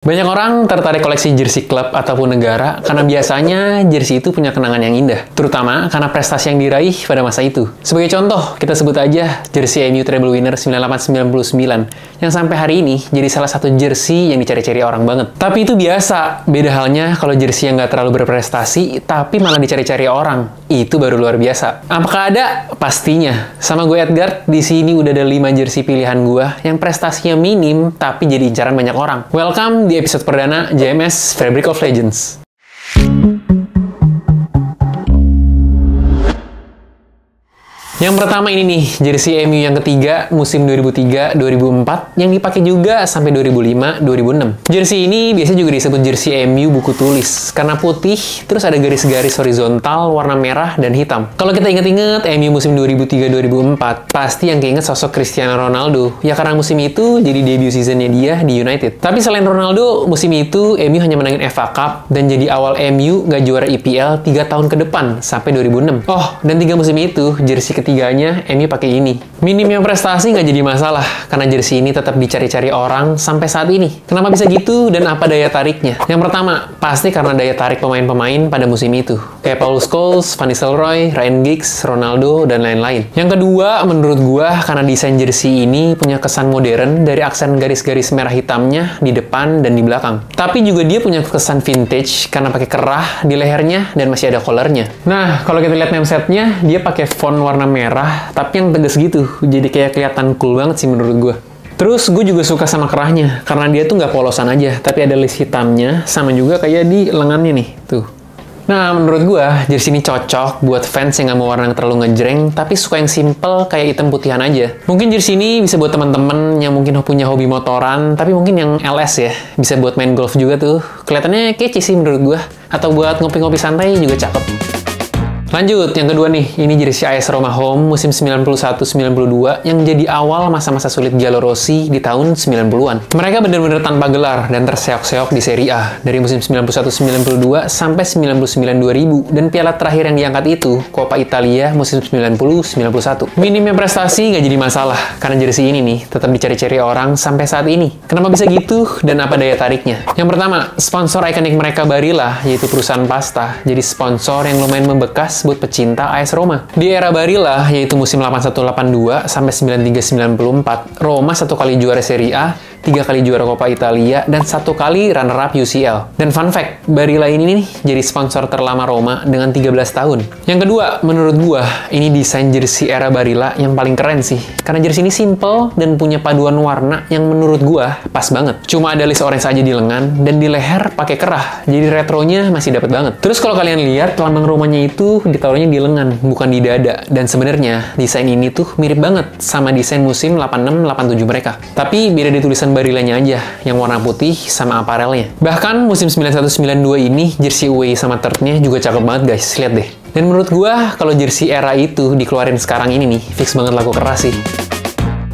Banyak orang tertarik koleksi jersey klub ataupun negara karena biasanya jersey itu punya kenangan yang indah, terutama karena prestasi yang diraih pada masa itu. Sebagai contoh, kita sebut aja jersey MU Treble Winner 98-99 yang sampai hari ini jadi salah satu jersey yang dicari-cari orang banget. Tapi itu biasa, beda halnya kalau jersey yang nggak terlalu berprestasi tapi malah dicari-cari orang. Itu baru luar biasa. Apakah ada? Pastinya. Sama gue Edgar, di sini udah ada 5 jersey pilihan gue yang prestasinya minim tapi jadi incaran banyak orang. Welcome di episode perdana JMS Fabric of Legends. Yang pertama ini nih, jersey MU yang ketiga musim 2003-2004 yang dipakai juga sampai 2005-2006. Jersey ini biasanya juga disebut jersey MU buku tulis karena putih, terus ada garis-garis horizontal warna merah dan hitam. Kalau kita inget-inget MU musim 2003-2004, pasti yang keinget sosok Cristiano Ronaldo. Ya karena musim itu jadi debut seasonnya dia di United. Tapi selain Ronaldo, musim itu MU hanya menangin FA Cup dan jadi awal MU nggak juara IPL 3 tahun ke depan sampai 2006. Oh, dan 3 musim itu jersey ketiganya MU pakai ini. Minimnya prestasi nggak jadi masalah karena jersey ini tetap dicari-cari orang sampai saat ini. Kenapa bisa gitu dan apa daya tariknya? Yang pertama, pasti karena daya tarik pemain-pemain pada musim itu. Kayak Paul Scholes, Van Nistelrooy, Ryan Giggs, Ronaldo, dan lain-lain. Yang kedua, menurut gua karena desain jersey ini punya kesan modern dari aksen garis-garis merah hitamnya di depan dan di belakang. Tapi juga dia punya kesan vintage karena pakai kerah di lehernya dan masih ada collarnya. Nah, kalau kita lihat name setnya, dia pakai font warna merah, tapi yang tegas gitu. Jadi kayak kelihatan cool banget sih menurut gue. Terus gue juga suka sama kerahnya, karena dia tuh nggak polosan aja, tapi ada list hitamnya, sama juga kayak di lengannya nih, tuh. Nah, menurut gue, jersey ini cocok buat fans yang nggak mau warna yang terlalu ngejreng, tapi suka yang simple kayak hitam putihan aja. Mungkin jersey ini bisa buat teman-teman yang mungkin punya hobi motoran, tapi mungkin yang LS ya, bisa buat main golf juga tuh. Kelihatannya kece sih menurut gue. Atau buat ngopi-ngopi santai juga cakep. Lanjut, yang kedua nih, ini jersey AS Roma Home musim 91-92 yang jadi awal masa-masa sulit Giallo Rossi di tahun 90-an. Mereka benar-benar tanpa gelar dan terseok-seok di Serie A dari musim 91-92 sampai 99-2000 dan piala terakhir yang diangkat itu Coppa Italia musim 90-91. Minimnya prestasi nggak jadi masalah karena jersey ini nih tetap dicari-cari orang sampai saat ini. Kenapa bisa gitu dan apa daya tariknya? Yang pertama, sponsor ikonik mereka Barilla yaitu perusahaan pasta jadi sponsor yang lumayan membekas buat pecinta AS Roma. Di era Barilla, yaitu musim 81-82 sampai 93-94, Roma 1 kali juara Serie A, 3 kali juara Coppa Italia, dan 1 kali runner-up UCL. Dan fun fact, Barilla ini nih jadi sponsor terlama Roma dengan 13 tahun. Yang kedua, menurut gua, ini desain jersey era Barilla yang paling keren sih. Karena jersey ini simple dan punya paduan warna yang menurut gua pas banget. Cuma ada list orange aja di lengan, dan di leher pakai kerah. Jadi retronya masih dapat banget. Terus kalau kalian lihat, lambang Romanya itu ditaruhnya di lengan, bukan di dada. Dan sebenarnya, desain ini tuh mirip banget sama desain musim 86-87 mereka. Tapi beda di tulisan Barillanya aja, yang warna putih sama aparelnya. Bahkan musim 91-92 ini, jersey away sama third-nya juga cakep banget guys, lihat deh. Dan menurut gua, kalau jersey era itu dikeluarin sekarang ini nih, fix banget laku keras sih.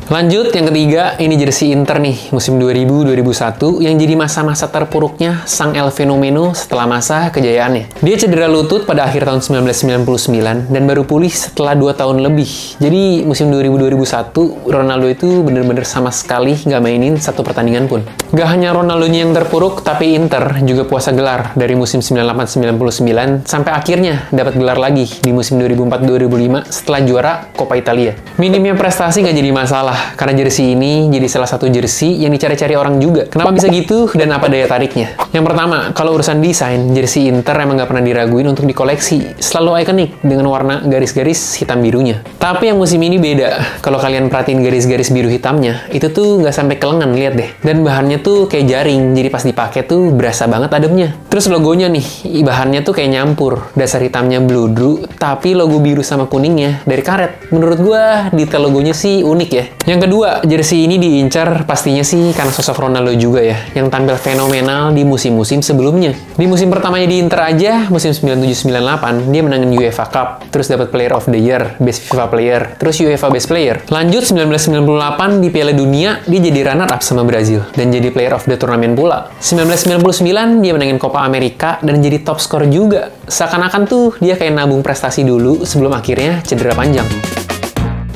Lanjut, yang ketiga, ini jersey Inter nih, musim 2000-2001, yang jadi masa-masa terpuruknya sang El Fenomeno setelah masa kejayaannya. Dia cedera lutut pada akhir tahun 1999, dan baru pulih setelah 2 tahun lebih. Jadi, musim 2000-2001, Ronaldo itu bener-bener sama sekali nggak mainin 1 pertandingan pun. Gak hanya Ronaldonya yang terpuruk, tapi Inter juga puasa gelar dari musim 98-99, sampai akhirnya dapat gelar lagi di musim 2004-2005 setelah juara Coppa Italia. Minimnya prestasi nggak jadi masalah, karena jersey ini jadi salah satu jersey yang dicari-cari orang juga. Kenapa bisa gitu dan apa daya tariknya? Yang pertama, kalau urusan desain, jersey Inter emang nggak pernah diraguin untuk dikoleksi. Selalu ikonik dengan warna garis-garis hitam birunya. Tapi yang musim ini beda. Kalau kalian perhatiin garis-garis biru hitamnya, itu tuh nggak sampai ke lengan, lihat deh. Dan bahannya tuh kayak jaring, jadi pas dipakai tuh berasa banget ademnya. Terus logonya nih, bahannya tuh kayak nyampur. Dasar hitamnya bludru, tapi logo biru sama kuningnya dari karet. Menurut gua, detail logonya sih unik ya. Yang kedua, jersey ini diincar pastinya sih karena sosok Ronaldo juga ya, yang tampil fenomenal di musim-musim sebelumnya. Di musim pertamanya di Inter aja, musim 97-98, dia menangin UEFA Cup, terus dapat Player of the Year, Best FIFA Player, terus UEFA Best Player. Lanjut 1998 di Piala Dunia, dia jadi runner-up sama Brazil, dan jadi Player of the Tournament pula. 1999, dia menangin Copa America, dan jadi top skor juga. Seakan-akan tuh dia kayak nabung prestasi dulu sebelum akhirnya cedera panjang.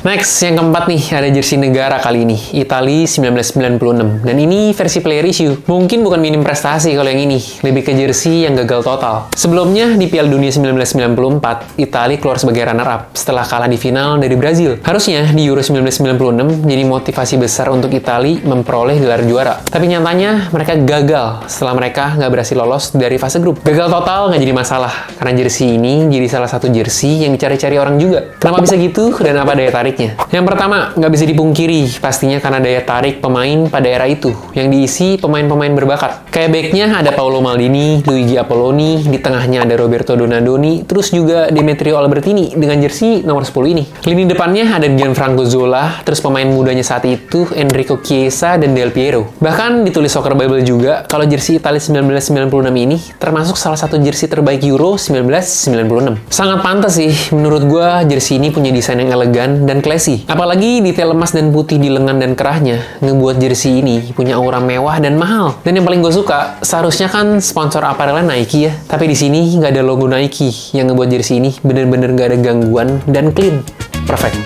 Next, yang keempat nih, ada jersey negara kali ini, Italia 1996. Dan ini versi player issue. Mungkin bukan minim prestasi kalau yang ini, lebih ke jersey yang gagal total. Sebelumnya, di Piala Dunia 1994, Italia keluar sebagai runner-up setelah kalah di final dari Brazil. Harusnya di Euro 1996 jadi motivasi besar untuk Italia memperoleh gelar juara. Tapi nyatanya, mereka gagal setelah mereka nggak berhasil lolos dari fase grup. Gagal total nggak jadi masalah, karena jersey ini jadi salah satu jersey yang dicari-cari orang juga. Kenapa bisa gitu, dan apa daya tarik? Yang pertama, nggak bisa dipungkiri, pastinya karena daya tarik pemain pada era itu, yang diisi pemain-pemain berbakat. Kayak backnya ada Paolo Maldini, Luigi Apolloni, di tengahnya ada Roberto Donadoni, terus juga Demetrio Albertini dengan jersey nomor 10 ini. Lini depannya ada Gianfranco Zola, terus pemain mudanya saat itu Enrico Chiesa dan Del Piero. Bahkan ditulis Soccer Bible juga, kalau jersey Italia 1996 ini termasuk salah satu jersey terbaik Euro 1996. Sangat pantas sih, menurut gua jersey ini punya desain yang elegan dan classy. Apalagi detail emas dan putih di lengan dan kerahnya ngebuat jersey ini punya aura mewah dan mahal. Dan yang paling gue suka, seharusnya kan sponsor apparelnya Nike ya. Tapi di sini nggak ada logo Nike, yang ngebuat jersey ini bener-bener nggak ada gangguan dan clean. Perfect.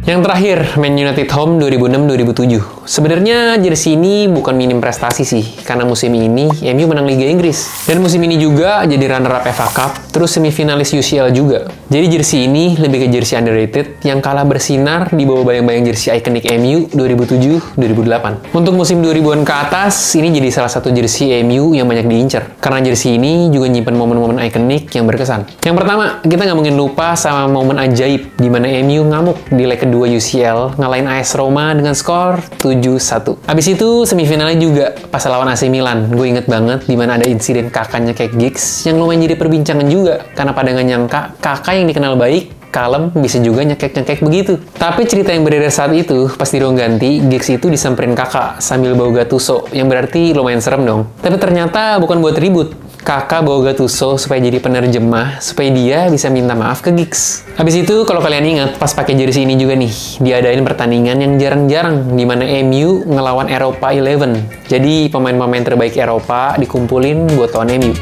Yang terakhir, Man United Home 2006-2007. Sebenarnya jersey ini bukan minim prestasi sih, karena musim ini MU menang Liga Inggris. Dan musim ini juga jadi runner-up FA Cup, terus semifinalis UCL juga. Jadi jersey ini lebih ke jersey underrated yang kalah bersinar di bawah bayang-bayang jersey ikonik MU 2007-2008. Untuk musim 2000-an ke atas, ini jadi salah satu jersey MU yang banyak diincar. Karena jersey ini juga nyimpen momen-momen ikonik yang berkesan. Yang pertama, kita nggak mungkin lupa sama momen ajaib di mana MU ngamuk di leg kedua UCL ngalahin AS Roma dengan skor 7-1. Abis itu semifinalnya juga pas lawan AC Milan. Gue inget banget di mana ada insiden kakaknya kayak Giggs yang lumayan jadi perbincangan juga karena pada nggak nyangka kakak yang dikenal baik, kalem, bisa juga nyekek-nyekek begitu. Tapi cerita yang beredar saat itu, pas di ruang ganti, Giggs itu disamperin kakak sambil bau Gattuso, yang berarti lumayan serem dong. Tapi ternyata bukan buat ribut. Kakak bawa Gattuso supaya jadi penerjemah, supaya dia bisa minta maaf ke Giggs. Habis itu, kalau kalian ingat, pas pakai jersey ini juga nih, diadain pertandingan yang jarang-jarang, di mana MU ngelawan Eropa 11. Jadi, pemain-pemain terbaik Eropa dikumpulin buat lawan MU.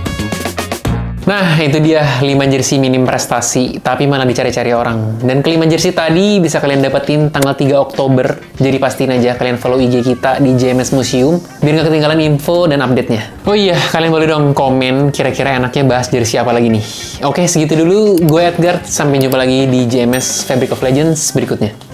Nah, itu dia 5 jersey minim prestasi, tapi malah dicari-cari orang. Dan kelima jersey tadi bisa kalian dapetin tanggal 3 Oktober. Jadi pastiin aja kalian follow IG kita di JMS Museum, biar nggak ketinggalan info dan update-nya. Oh iya, kalian boleh dong komen kira-kira enaknya bahas jersey apa lagi nih. Oke, segitu dulu. Gue Edgar, sampai jumpa lagi di JMS Fabric of Legends berikutnya.